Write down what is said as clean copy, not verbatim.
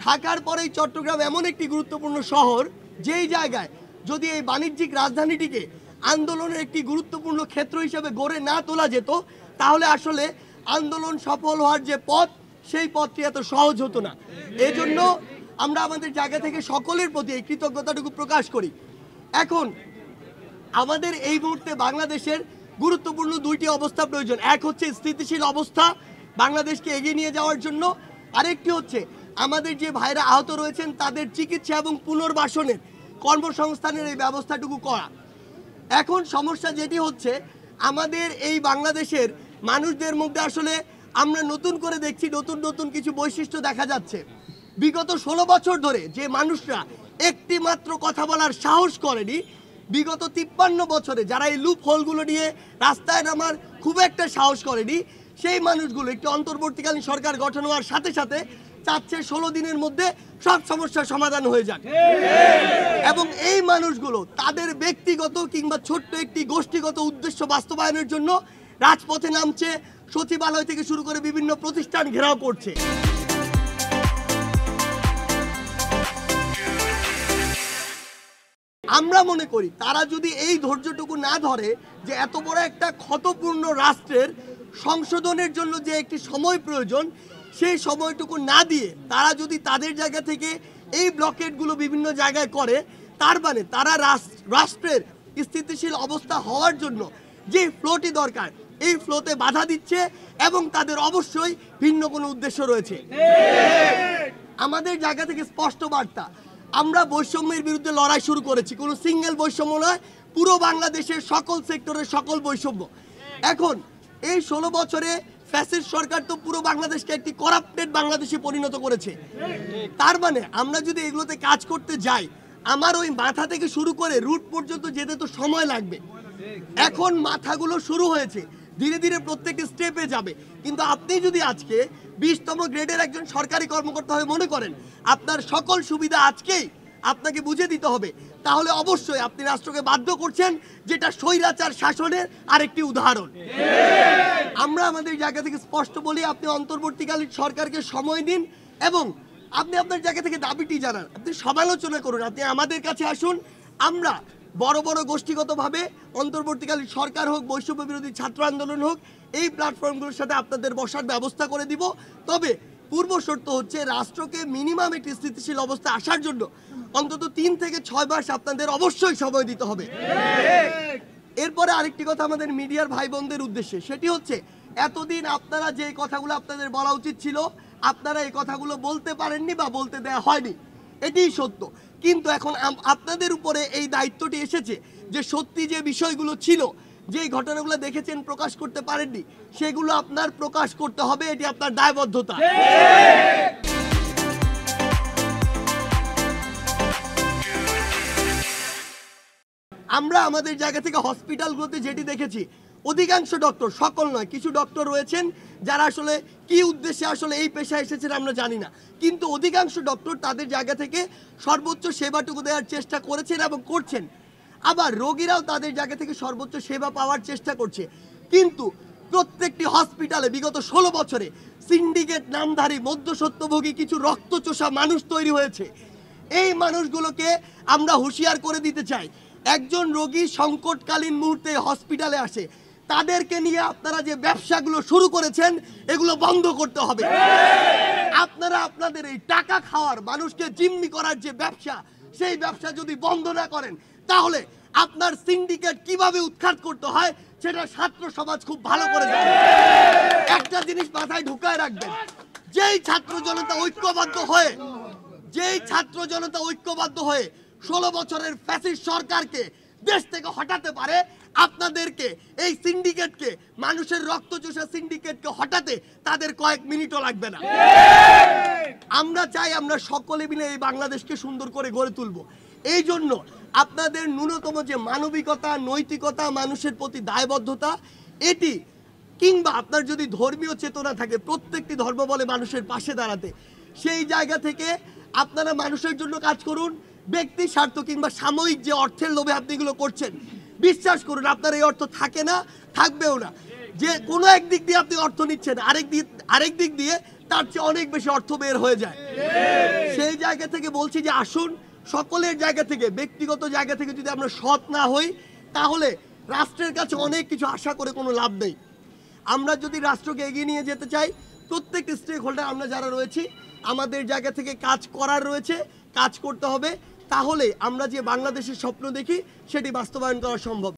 ঢাকার পরেই চট্টগ্রাম এমন একটি গুরুত্বপূর্ণ শহর যেই জায়গায় যদি এই বাণিজ্যিক রাজধানীটিকে আন্দোলনের একটি গুরুত্বপূর্ণ ক্ষেত্র হিসেবে গড়ে না তোলা যেত তাহলে আসলে আন্দোলন সফল হওয়ার যে পথ সেই পথটি এত সহজ হতো না। এজন্য আমরা আমাদের জায়গা থেকে সকলের প্রতি এই কৃতজ্ঞতাটুকু প্রকাশ করি। এখন আমাদের এই মুহূর্তে বাংলাদেশের গুরুত্বপূর্ণ দুইটি অবস্থা প্রয়োজন। এক হচ্ছে স্থিতিশীল অবস্থা বাংলাদেশকে এগিয়ে নিয়ে যাওয়ার জন্য, আরেকটি হচ্ছে আমাদের যে ভাইরা আহত রয়েছেন তাদের চিকিৎসা এবং পুনর্বাসনের কর্মসংস্থানের এই ব্যবস্থাটুকু করা। এখন সমস্যা যেটি হচ্ছে আমাদের এই বাংলাদেশের মানুষদের মধ্যে আসলে আমরা নতুন করে দেখছি নতুন নতুন কিছু বৈশিষ্ট্য দেখা যাচ্ছে। বিগত 16 বছর ধরে যে মানুষরা একটি মাত্র কথা বলার সাহস করেনি, বিগত 53 বছরে যারা এই লুপ হোলগুলো নিয়ে রাস্তায় নামার খুব একটা সাহস করেনি, সেই মানুষগুলো একটি অন্তর্বর্তীকালীন সরকার গঠন হওয়ার সাথে সাথে চাচ্ছে 16 দিনের মধ্যে সব সমস্যার সমাধান হয়ে যাক। এবং এই মানুষগুলো তাদের ব্যক্তিগত কিংবা ছোট্ট একটি গোষ্ঠীগত উদ্দেশ্য বাস্তবায়নের জন্য রাজপথে নামছে, সচিবালয় থেকে শুরু করে বিভিন্ন প্রতিষ্ঠান ঘেরাও করছে। আমরা মনে করি তারা যদি এই ধৈর্যটুকু না ধরে যে এত বড় একটা ক্ষতপূর্ণ রাষ্ট্রের সংশোধনের জন্য যে একটি সময় প্রয়োজন, সেই সময়টুকু না দিয়ে তারা যদি তাদের জায়গা থেকে এই ব্লকেটগুলো বিভিন্ন জায়গায় করে, তার মানে তারা রাষ্ট্রের স্থিতিশীল অবস্থা হওয়ার জন্য যে ফ্লোটি দরকার এই ফ্লোতে বাধা দিচ্ছে এবং তাদের অবশ্যই ভিন্ন কোনো উদ্দেশ্য রয়েছে। আমাদের জায়গা থেকে স্পষ্ট বার্তা, আমরা বৈষম্যের বিরুদ্ধে লড়াই শুরু করেছি। কোনো সিঙ্গেল বৈষম্য নয়, পুরো বাংলাদেশের সকল সেক্টরের সকল বৈষম্য। এখন এই 16 বছরে ফ্যাসিস্ট সরকার তো পুরো বাংলাদেশকে একটি করাপ্টেড বাংলাদেশে পরিণত করেছে। তার মানে আমরা যদি এগুলোতে কাজ করতে যাই, আমার ওই মাথা থেকে শুরু করে রুট পর্যন্ত যেতে তো সময় লাগবে। এখন মাথাগুলো শুরু হয়েছে, ধীরে ধীরে প্রত্যেকটি স্টেপে যাবে। কিন্তু আপনি যদি আজকে 20তম গ্রেডের একজন সরকারি কর্মকর্তা হয়ে মনে করেন আপনার সকল সুবিধা আজকেই আপনাকে বুঝে দিতে হবে, তাহলে অবশ্যই আপনি রাষ্ট্রকে বাধ্য করছেন, যেটা স্বৈরাচার শাসনের আরেকটি উদাহরণ। আমরা আমাদের জায়গা থেকে স্পষ্ট বলি, আপনি অন্তর্বর্তীকালীন সরকারকে সময় দিন এবং আপনি আপনার জায়গা থেকে দাবিটি জানান, আপনি সমালোচনা করুন, আপনি আমাদের কাছে আসুন। আমরা বড় বড় গোষ্ঠীগতভাবে অন্তর্বর্তীকালীন সরকার হোক, বৈষম্য বিরোধী ছাত্র আন্দোলন হোক, এই প্ল্যাটফর্মগুলোর সাথে আপনাদের বসার ব্যবস্থা করে দিব। তবে পূর্ব শর্ত হচ্ছে রাষ্ট্রকে মিনিমাম একটি স্থিতিশীল অবস্থা আসার জন্য অন্তত 3 থেকে 6 মাস আপনাদের অবশ্যই সময় দিতে হবে। এরপরে আরেকটি কথা আমাদের মিডিয়ার ভাই বোনদের উদ্দেশ্যে, সেটি হচ্ছে এতদিন আপনারা যে কথাগুলো আপনাদের বলা উচিত ছিল আপনারা এই কথাগুলো বলতে পারেননি বা বলতে দেওয়া হয়নি, এটিই সত্য। কিন্তু এখন আপনাদের উপরে এই দায়িত্বটি এসেছে যে সত্যি যে বিষয়গুলো ছিল, যে ঘটনাগুলো দেখেছেন প্রকাশ করতে পারেননি, সেগুলো আপনার প্রকাশ করতে হবে, এটি আপনার দায়বদ্ধতা। আমরা আমাদের জায়গা থেকে হসপিটালগুলোতে যেটি দেখেছি, অধিকাংশ ডক্টর, সকল নয়, কিছু ডক্টর রয়েছেন যারা আসলে কি উদ্দেশ্যে আসলে এই পেশায় এসেছেন আমরা জানি না, কিন্তু অধিকাংশ ডক্টর তাদের জায়গা থেকে সর্বোচ্চ সেবাটুকু দেওয়ার চেষ্টা করেছেন এবং করছেন। আবার রোগীরাও তাদের জায়গা থেকে সর্বোচ্চ সেবা পাওয়ার চেষ্টা করছে। কিন্তু প্রত্যেকটি হসপিটালে বিগত 16 বছরে সিন্ডিকেট নামধারী মধ্যস্বত্বভোগী কিছু রক্তচোষা মানুষ তৈরি হয়েছে। এই মানুষগুলোকে আমরা হুঁশিয়ার করে দিতে চাই, একজন রোগী সংকটকালীন মুহূর্তে হসপিটালে আসে, তাদেরকে নিয়ে আপনারা যে ব্যবসাগুলো শুরু করেছেন এগুলো বন্ধ করতে হবে। আপনারা আপনাদের এই টাকা খাওয়ার, মানুষকে জিম্মি করার যে ব্যবসা, সেই ব্যবসা যদি বন্ধ না করেন তাহলে আপনার সিন্ডিকেট কিভাবে উৎখাত করতে হয় সেটা ছাত্র সমাজ খুব ভালো করে জানে। একটা জিনিস মাথায় ঢুকায় রাখবেন, যেই ছাত্র জনতা ঐক্যবদ্ধ হয়ে 16 বছরের ফ্যাসিস্ট সরকারকে দেশ থেকে হটাতে পারে, আপনাদেরকে এই সিন্ডিকেটকে, মানুষের রক্তচোষা সিন্ডিকেটকে হটাতে তাদের কয়েক মিনিটও লাগবে না। আমরা চাই আমরা সকলে মিলে এই বাংলাদেশকে সুন্দর করে গড়ে তুলব। এই জন্য আপনাদের ন্যূনতম যে মানবিকতা, নৈতিকতা, মানুষের প্রতি দায়বদ্ধতা, এটি কিংবা আপনার যদি ধর্মীয় চেতনা থাকে প্রত্যেকটি ধর্ম বলে মানুষের পাশে দাঁড়াতে, সেই জায়গা থেকে আপনারা মানুষের জন্য কাজ করুন। ব্যক্তি স্বার্থ কিংবা সাময়িক যে অর্থের লোভে আপনি এগুলো করছেন, বিশ্বাস করুন আপনার এই অর্থ থাকে না, থাকবেও না। যে কোনো একদিক দিয়ে আপনি অর্থ নিচ্ছেন, আরেক দিক দিয়ে তার চেয়ে অনেক বেশি অর্থ বের হয়ে যায়। জায়গা থেকে বলছি যে আসুন সকলের জায়গা থেকে, ব্যক্তিগত জায়গা থেকে যদি আমরা সৎ না হই তাহলে রাষ্ট্রের কাছে অনেক কিছু আশা করে কোনো লাভ নেই। আমরা যদি রাষ্ট্রকে এগিয়ে নিয়ে যেতে চাই, প্রত্যেকটি স্টেক হোল্ডার আমরা যারা রয়েছি আমাদের জায়গা থেকে কাজ করার রয়েছে, কাজ করতে হবে, তাহলে আমরা যে বাংলাদেশের স্বপ্ন দেখি সেটি বাস্তবায়ন করা সম্ভব।